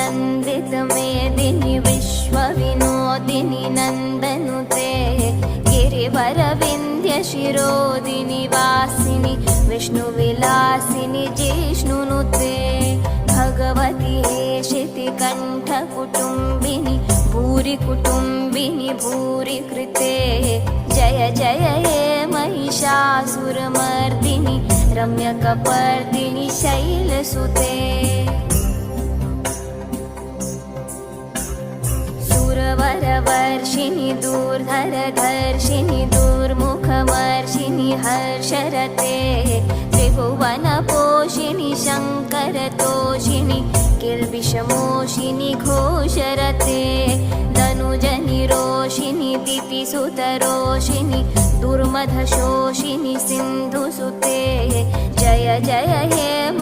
नन्दितमेदिनि विश्वविनोदिनि नन्दनुते गिरिवरविन्द्यशिरोदिनि वासिनि विष्णुविलासिनि जिष्णुनुते भगवति हेशितिकण्ठकुटुम्बिनि भूरि कुटुम्बिनि भूरि कृते जय जय हे महिषासुरमर्दिनि रम्यकपर्दिनि शैलसुते सुरवरवर्षिणि दूर्धरधर्षिणि दूर्मुखमर्षिणि हर्षरते त्रिभुवनपोषिणि शङ्करतोषिणि किल्बिषमोषिनि घोषरते दनुजनिरोषिणि दितिसुतरोषिणि दुर्मधशोषिनि सिन्धुसुते जय जय हे